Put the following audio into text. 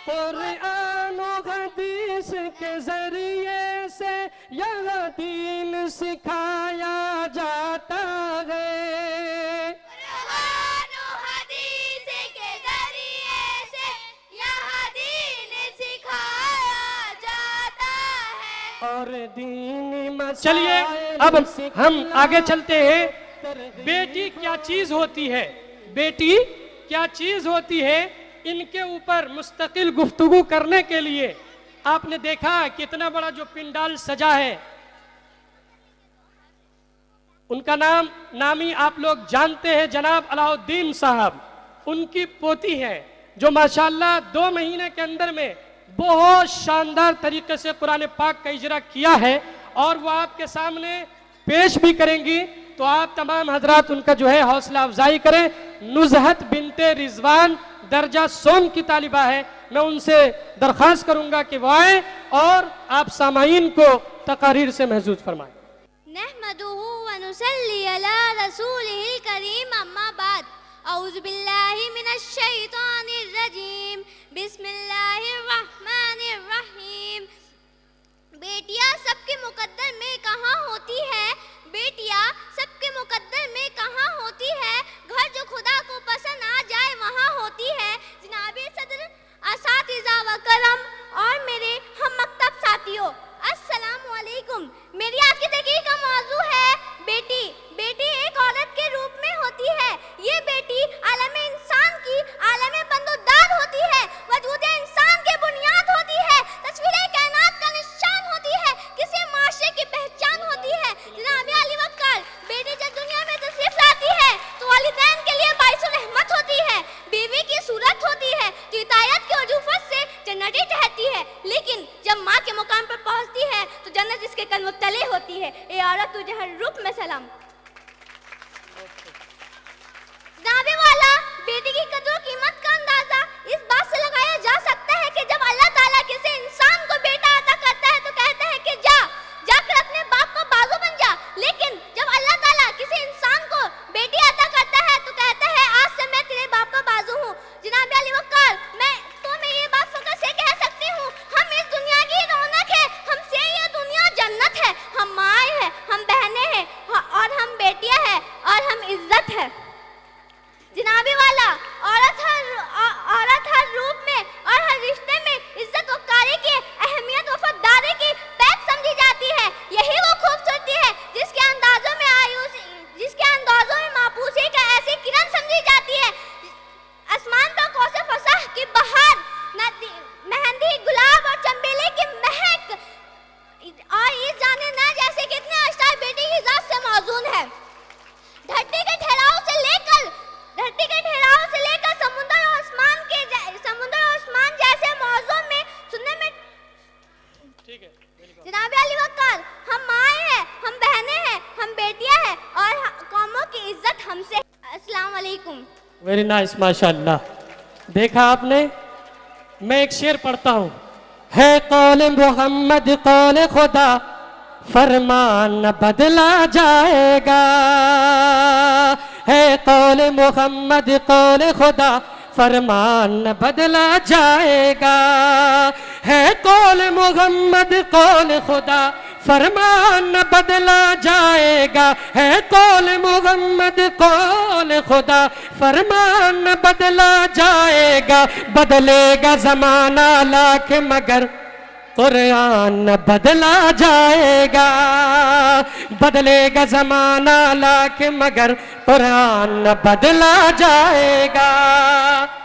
कुरान और हदीस के जरिए से यह दीन सिखाया जाता है। कुरान और हदीस के जरिए से यह दीन सिखाया जाता है। और दीनी मसाइल चलिए अब हम आगे चलते हैं। बेटी क्या चीज होती है, बेटी क्या चीज होती है, इनके ऊपर मुस्तकिल गुफ्तगू करने के लिए आपने देखा कितना बड़ा जो पिंडाल सजा है। उनका नामी आप लोग जानते हैं, जनाब अलाउद्दीन साहब। उनकी पोती है जो माशाल्लाह 2 महीने के अंदर में बहुत शानदार तरीके से कुरान पाक का इजरा किया है और वो आपके सामने पेश भी करेंगी। तो आप तमाम हजरात उनका जो है हौसला अफजाई करें। नुज़हत बिनते रिजवान दर्जा सोम की तालिबा है। मैं उनसे दरख्वास्त करूंगा कि वो आए और आप सामाईन को तकारीर से महसूस फरमाएं। नहमदुहु व नुसल्ली अला रसूलिहिल करीम, अम्मा बाद। औज़ु बिल्लाहि मिनश शैतानिर रजीम, बिस्मिल्लाहिर रहमानिर रहीम। बेटियां सबके मुकद्दर में कहाँ होती है, बेटियां सबके मुकद्दर में कहाँ होती है, घर जो खुदा को पसंद आ जाए वहाँ होती है। जनाबे सदर, असातिज़ा व करम और मेरे हम मकतब साथियों, अस्सलामु अलैकुम। मेरी आज की तकरीर का मौजू है बेटी। बेटी एक औरत के रूप में होती है। ये बेटी आलम इंसान की आलम बंदोदार होती है, वजूद इंसान के बुनियाद होती है, तस्वीर कायनात का निशान होती है, किसी माशरे की पहचान होती है। जनाब अली वक्कार, बेटी जब दुनिया में तशरीफ लाती है तो वालिदैन के लिए बाइसुल रहमत होती है, बीवी की सूरत होती है जो हिदायत की वजूफत से जन्नती ठहरती है। लेकिन जब माँ के मुकाम पर पहुँचती है तो जन्नत इसके कदमों तले होती है। ए औरत तुझे हर रूप में सलाम। दावे वाला, बेटी की कदर कीमत का अंदाजा इस बात से लगाया जा सकता है कि जब अल्लाह ताला किसी इंसान को बेटा अता करता है तो कहता है कि जाकर अपने बाप का बाजू बन जा। लेकिन जब अल्लाह ताला किसी इंसान को बेटी अता करता है तो कहता है आज से मैं तेरे बाप का बाजू हूँ। जनाब अली वक्कार, मैं ये बात फख्र से कह सकती हूँ, हम इस दुनिया की रौनक है, हमसे ये दुनिया जन्नत है। हम माएँ हैं, हम बहनें हैं और हम बेटियाँ हैं और हम इज्जत है। जनाबी वाला, औरत हर रूप में और हर रिश्ते में इज्जत वकारी की अहमियत वफादारी की पैक समझी जाती है। यही वो खूबसूरती है जिसके अंदाजों में मापूसी का ऐसी किरण समझी जाती है। आसमान पर कौसे फसाह की बहार, मेहंदी, गुलाब और चंबेली की महक और ये जाने ना जैसे कितने अशआर बेटी की जात से मौजूद है। धरती के ठहराव से लेकर समुद्र और आसमान जैसे मौजूद में सुनने में ठीक है। जनाब अली वक्कार, हम माएँ हैं, हम बहनें हैं, हम बेटियां हैं और कौमों की इज्जत हमसे। अस्सलाम वालेकुम। वेरी नाइस, माशाल्लाह। देखा आपने, मैं एक शेर पढ़ता हूँ। है कौल मोहम्मद कौल खुदा, फरमान न बदला जाएगा। है कौल मोहम्मद कौल खुदा, फरमान न बदला जाएगा। है कौल मोहम्मद कौल खुदा, फरमान न बदला जाएगा। है कौल मोहम्मद कौल खुदा, फरमान न बदला जाएगा। बदलेगा जमाना लाख मगर कुरान न बदला जाएगा। बदलेगा जमाना लाख मगर कुरान न बदला जाएगा।